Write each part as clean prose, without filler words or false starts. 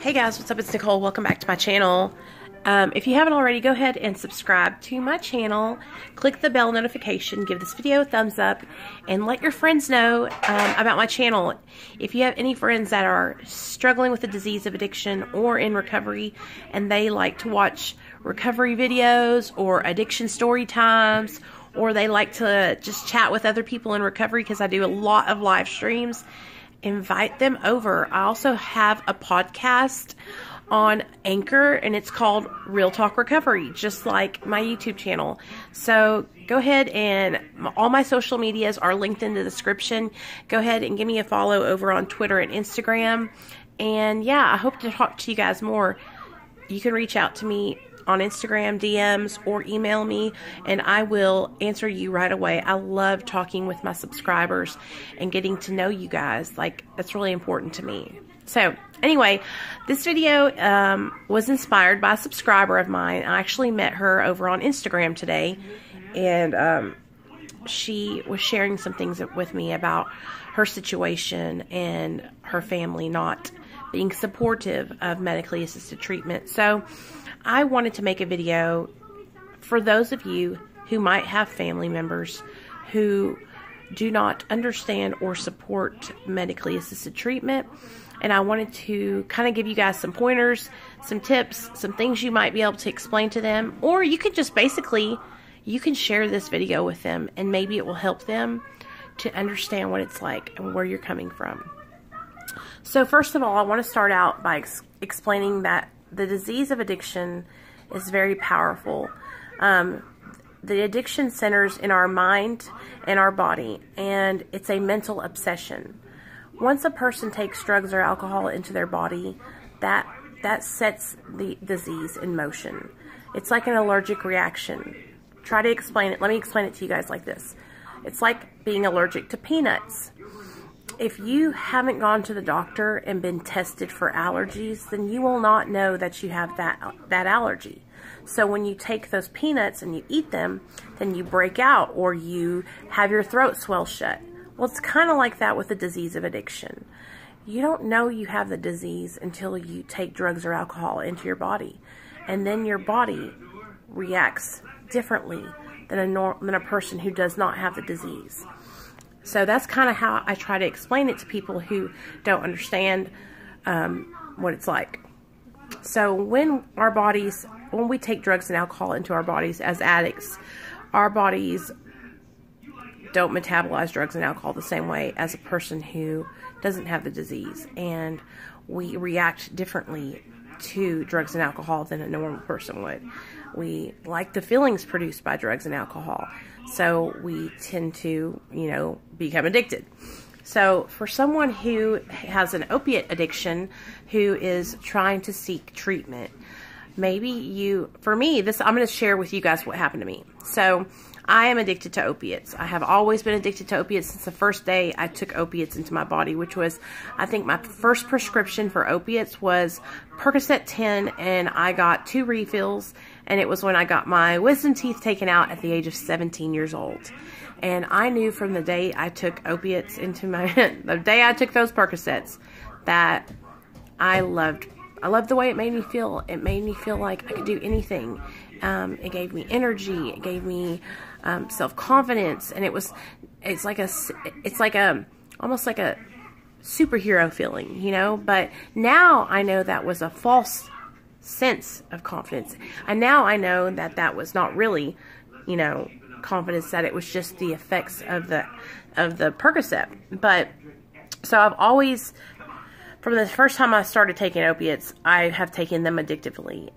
Hey guys, what's up? It's Nicole. Welcome back to my channel. If you haven't already, go ahead and subscribe to my channel. Click the bell notification, give this video a thumbs up, and let your friends know about my channel. If you have any friends that are struggling with the disease of addiction or in recovery, and they like to watch recovery videos or addiction story times, or they like to just chat with other people in recovery, because I do a lot of live streams, invite them over. I also have a podcast on Anchor, and it's called Real Talk Recovery, just like my YouTube channel. So go ahead, and all my social medias are linked in the description. Go ahead and give me a follow over on Twitter and Instagram. And yeah, I hope to talk to you guys more. You can reach out to me on Instagram DMs or email me, and I will answer you right away. I love talking with my subscribers and getting to know you guys. Like, that's really important to me. So anyway, this video was inspired by a subscriber of mine. I actually met her over on Instagram today, and she was sharing some things with me about her situation and her family not being supportive of medically assisted treatment. So I wanted to make a video for those of you who might have family members who do not understand or support medically assisted treatment. And I wanted to kind of give you guys some pointers, some tips, some things you might be able to explain to them. Or you could just basically, you can share this video with them, and maybe it will help them to understand what it's like and where you're coming from. So first of all, I want to start out by explaining that the disease of addiction is very powerful. The addiction centers in our mind and our body, and it's a mental obsession. Once a person takes drugs or alcohol into their body, that sets the disease in motion. It's like an allergic reaction. Try to explain it. Let me explain it to you guys like this. It's like being allergic to peanuts. If you haven't gone to the doctor and been tested for allergies, then you will not know that you have that allergy. So when you take those peanuts and you eat them, then you break out, or you have your throat swell shut. Well, it's kind of like that with the disease of addiction. You don't know you have the disease until you take drugs or alcohol into your body. And then your body reacts differently than a person who does not have the disease. So that's kind of how I try to explain it to people who don't understand what it's like. So when we take drugs and alcohol into our bodies as addicts, our bodies don't metabolize drugs and alcohol the same way as a person who doesn't have the disease. And we react differently to drugs and alcohol than a normal person would. We like the feelings produced by drugs and alcohol, so we tend to, become addicted. So for someone who has an opiate addiction, who is trying to seek treatment, for me, I'm going to share with you guys what happened to me. So I am addicted to opiates. I have always been addicted to opiates since the first day I took opiates into my body, which was, I think my first prescription for opiates was Percocet 10, and I got 2 refills, and it was when I got my wisdom teeth taken out at the age of 17 years old. And I knew from the day I took opiates into the day I took those Percocets, that I loved the way it made me feel. It made me feel like I could do anything. It gave me energy. It gave me self-confidence, and it's almost like a superhero feeling, But now I know that was a false sense of confidence, and now I know that that was not really, confidence, that it was just the effects of the Percocet. But so I've always, from the first time I started taking opiates, I have taken them addictively.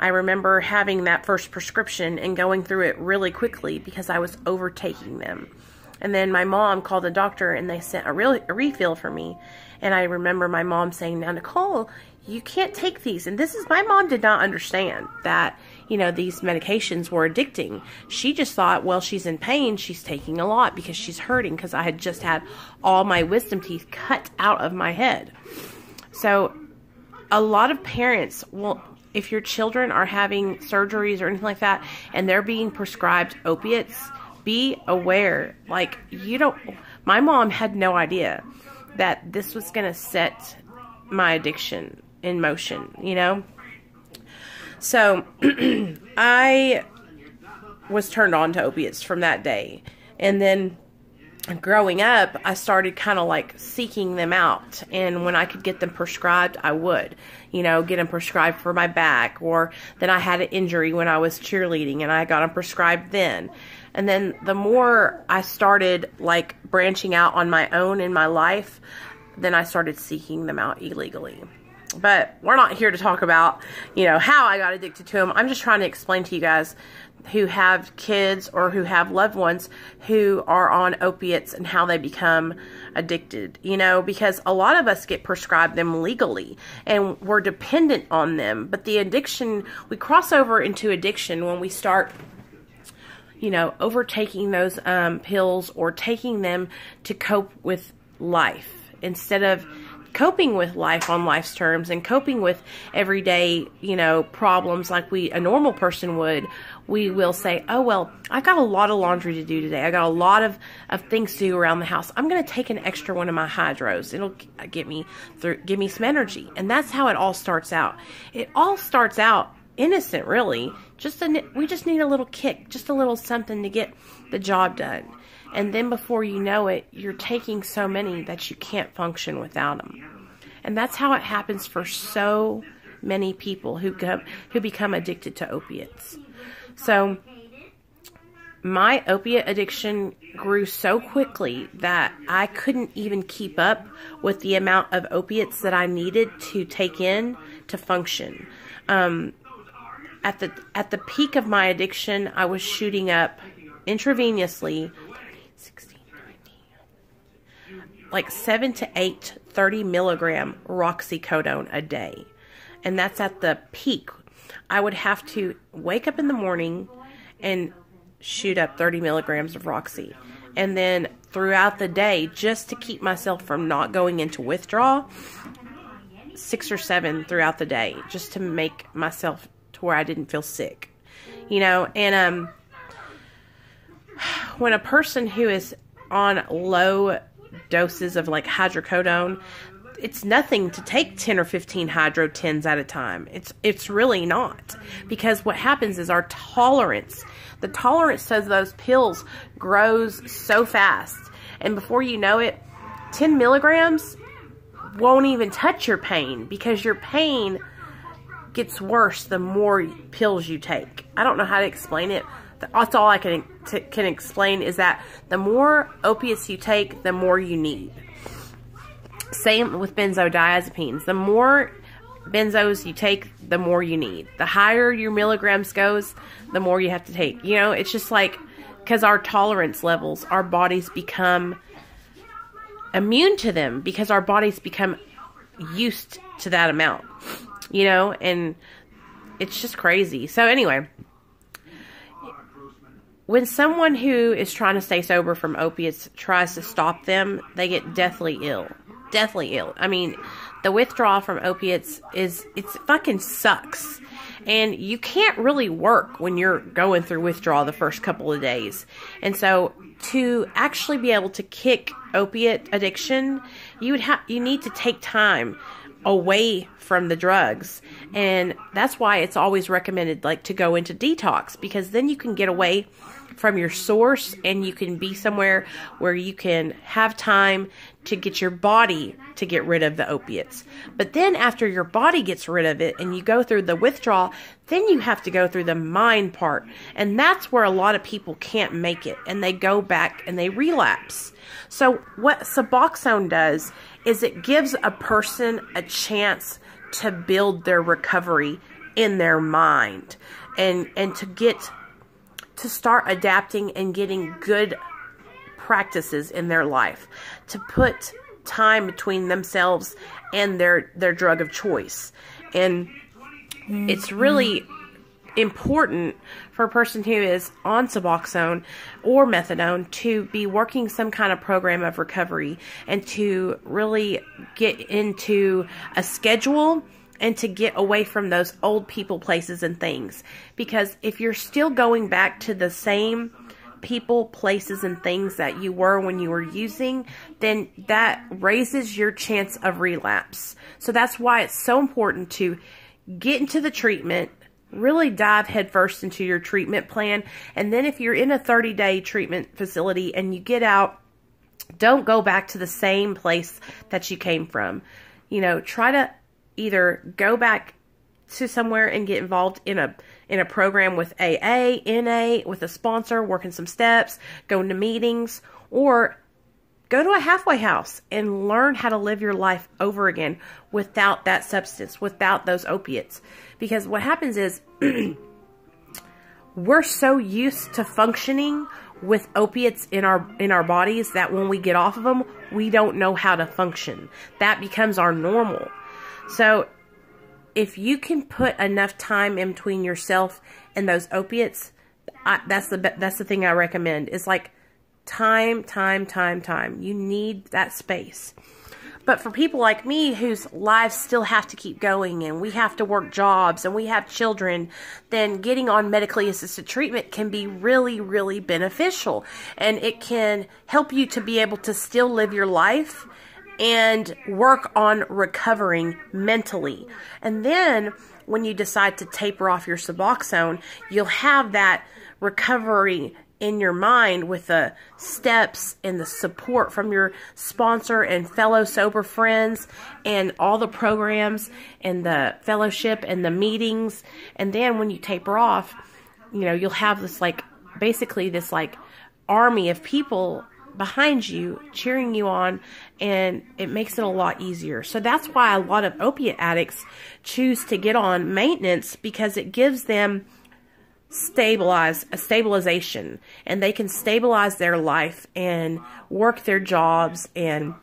I remember having that first prescription and going through it really quickly because I was overtaking them. And then my mom called the doctor, and they sent a refill for me. And I remember my mom saying, "Now, Nicole, you can't take these." And my mom did not understand that, these medications were addicting. She just thought, well, she's in pain, she's taking a lot because she's hurting, because I had just had all my wisdom teeth cut out of my head. So a lot of parents will, if your children are having surgeries or anything like that, and they're being prescribed opiates, be aware. My mom had no idea that this was going to set my addiction in motion, you know? So I was turned on to opiates from that day. And then growing up, I started kind of like seeking them out. And when I could get them prescribed, I would, you know, get them prescribed for my back. Or then I had an injury when I was cheerleading and I got them prescribed then. And then the more I started like branching out on my own in my life, then I started seeking them out illegally. But we're not here to talk about, you know, how I got addicted to them. I'm just trying to explain to you guys who have kids or who have loved ones who are on opiates and how they become addicted, you know, because a lot of us get prescribed them legally and we're dependent on them. But the addiction, we cross over into addiction when we start, you know, overtaking those pills or taking them to cope with life instead of coping with life on life's terms and coping with everyday, you know, problems like a normal person would. We will say, oh, well, I've got a lot of laundry to do today. I got a lot of things to do around the house. I'm going to take an extra one of my hydros. It'll give me some energy. And that's how it all starts out. It all starts out innocent, really. We just need a little kick, just a little something to get the job done. And then before you know it, you're taking so many that you can't function without them. And that's how it happens for so many people who become addicted to opiates. So my opiate addiction grew so quickly that I couldn't even keep up with the amount of opiates that I needed to take in to function. At the peak of my addiction, I was shooting up intravenously 7 to 8 30 milligram roxycodone a day. And that's at the peak. I would have to wake up in the morning and shoot up 30 milligrams of Roxy. And then throughout the day, just to keep myself from not going into withdrawal, 6 or 7 throughout the day, just to make myself to where I didn't feel sick. You know, and when a person who is on low doses of like hydrocodone, it's nothing to take 10 or 15 hydro 10s at a time. It's really not. Because what happens is the tolerance to those pills grows so fast. And before you know it, 10 milligrams won't even touch your pain, because your pain gets worse the more pills you take. I don't know how to explain it. That's all I can explain, is that the more opiates you take, the more you need. Same with benzodiazepines. The more benzos you take, the more you need. The higher your milligrams goes, the more you have to take. You know, it's just like, because our tolerance levels, our bodies become immune to them, because our bodies become used to that amount. You know, and it's just crazy. So anyway, when someone who is trying to stay sober from opiates tries to stop them, they get deathly ill. Deathly ill. I mean, the withdrawal from opiates it fucking sucks. And you can't really work when you're going through withdrawal the first couple of days. And so to actually be able to kick opiate addiction, you need to take time away from the drugs. And that's why it's always recommended like to go into detox, because then you can get away from your source and you can be somewhere where you can have time to get your body to get rid of the opiates. But then after your body gets rid of it and you go through the withdrawal, then you have to go through the mind part. And that's where a lot of people can't make it, and they go back and they relapse. So what Suboxone does is it gives a person a chance to build their recovery in their mind, and to start adapting and getting good practices in their life, to put time between themselves and their drug of choice. And it's really important for a person who is on Suboxone or Methadone to be working some kind of program of recovery, and to really get into a schedule and to get away from those old people, places, and things. Because if you're still going back to the same people, places, and things that you were when you were using, then that raises your chance of relapse. So that's why it's so important to get into the treatment, really dive headfirst into your treatment plan. And then if you're in a 30-day treatment facility and you get out, don't go back to the same place that you came from. You know, try to either go back to somewhere and get involved in a program with AA, NA, with a sponsor, working some steps, going to meetings, or go to a halfway house and learn how to live your life over again without that substance, without those opiates. Because what happens is we're so used to functioning with opiates in our bodies that when we get off of them, we don't know how to function. That becomes our normal. So if you can put enough time in between yourself and those opiates, that's the thing I recommend. It's like time. You need that space. But for people like me whose lives still have to keep going and we have to work jobs and we have children, then getting on medically assisted treatment can be really, really beneficial. And it can help you to be able to still live your life and work on recovering mentally. And then when you decide to taper off your Suboxone, you'll have that recovery in your mind with the steps and the support from your sponsor and fellow sober friends and all the programs and the fellowship and the meetings. And then when you taper off, you know, you'll have this basically this army of people behind you cheering you on, and it makes it a lot easier. So that's why a lot of opiate addicts choose to get on maintenance, because it gives them stabilization, and they can stabilize their life and work their jobs and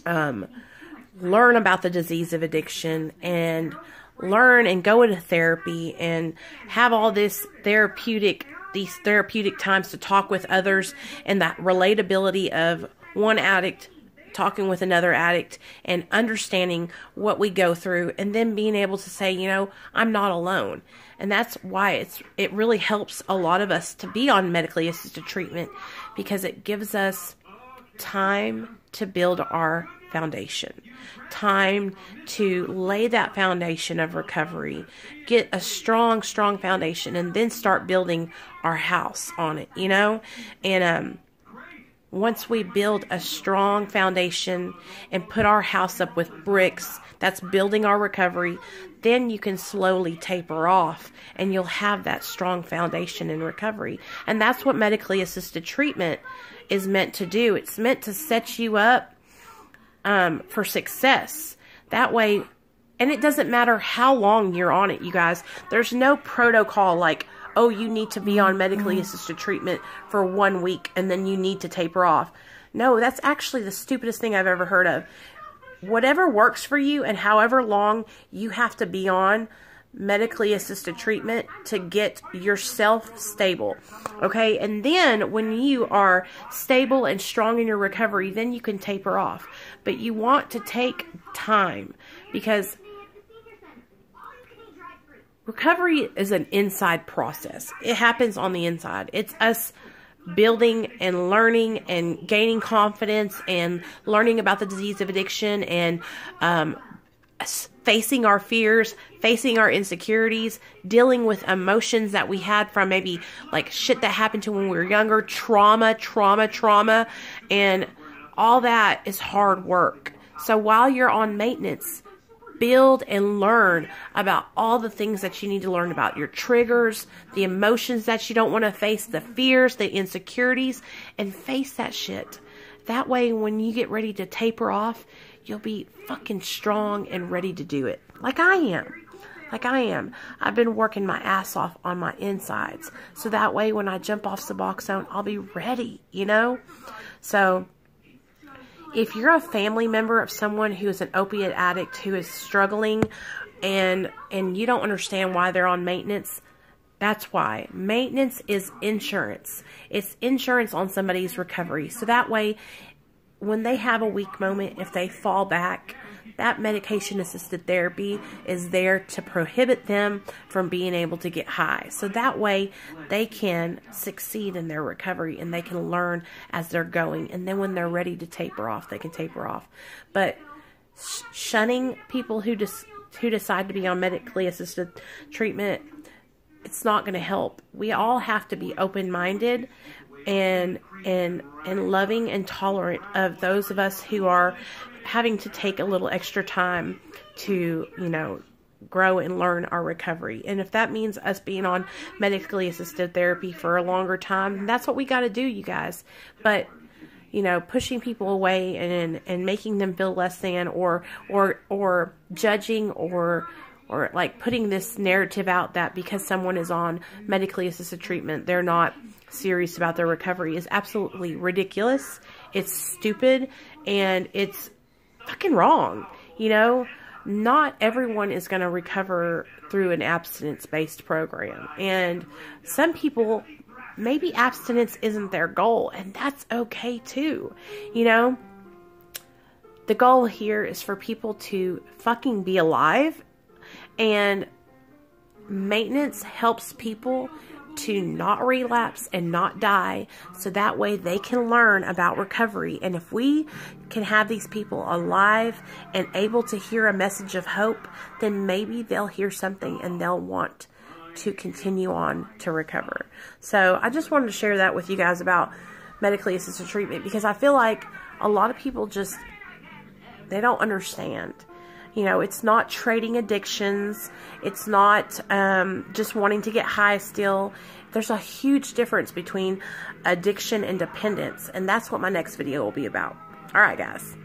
learn about the disease of addiction and learn and go into therapy and have all these therapeutic times to talk with others, and that relatability of one addict talking with another addict and understanding what we go through, and then being able to say, you know, I'm not alone. And that's why it really helps a lot of us to be on medically assisted treatment, because it gives us time to build our foundation, time to lay that foundation of recovery, get a strong foundation, and then start building our house on it, you know. And once we build a strong foundation and put our house up with bricks, that's building our recovery, then you can slowly taper off and you'll have that strong foundation in recovery. And that's what medically assisted treatment is meant to do. It's meant to set you up for success. That way, and it doesn't matter how long you're on it, you guys. There's no protocol like, oh, you need to be on medically assisted treatment for 1 week and then you need to taper off. No, that's actually the stupidest thing I've ever heard of. Whatever works for you and however long you have to be on medically assisted treatment to get yourself stable. Okay, and then when you are stable and strong in your recovery, then you can taper off. But you want to take time, because recovery is an inside process. It happens on the inside. It's us building and learning and gaining confidence and learning about the disease of addiction and facing our fears, facing our insecurities, dealing with emotions that we had from maybe like shit that happened to when we were younger, trauma, and all that is hard work. So while you're on maintenance, build and learn about all the things that you need to learn about, your triggers, the emotions that you don't want to face, the fears, the insecurities, and face that shit. That way, when you get ready to taper off, you'll be fucking strong and ready to do it. Like I am. I've been working my ass off on my insides. So that way, when I jump off Suboxone, I'll be ready, you know? So if you're a family member of someone who is an opiate addict who is struggling and you don't understand why they're on maintenance, that's why. Maintenance is insurance. It's insurance on somebody's recovery. So that way, when they have a weak moment, if they fall back, that medication-assisted therapy is there to prohibit them from being able to get high. So that way they can succeed in their recovery and they can learn as they're going. And then when they're ready to taper off, they can taper off. But shunning people who decide to be on medically assisted treatment, it's not going to help. We all have to be open-minded and loving and tolerant of those of us who are having to take a little extra time to, you know, grow and learn our recovery. And if that means us being on medically assisted therapy for a longer time, that's what we got to do, you guys. But, you know, pushing people away and making them feel less than, or judging, or like putting this narrative out that because someone is on medically assisted treatment, they're not serious about their recovery, is absolutely ridiculous. It's stupid, and it's fucking wrong. You know, not everyone is going to recover through an abstinence-based program. And some people, maybe abstinence isn't their goal, and that's okay too. You know, the goal here is for people to fucking be alive, and maintenance helps people to not relapse and not die, so that way they can learn about recovery. And if we can have these people alive and able to hear a message of hope, then maybe they'll hear something and they'll want to continue on to recover. So I just wanted to share that with you guys about medically assisted treatment, because I feel like a lot of people just, they don't understand. You know, it's not trading addictions. It's not just wanting to get high still. There's a huge difference between addiction and dependence. And that's what my next video will be about. All right, guys.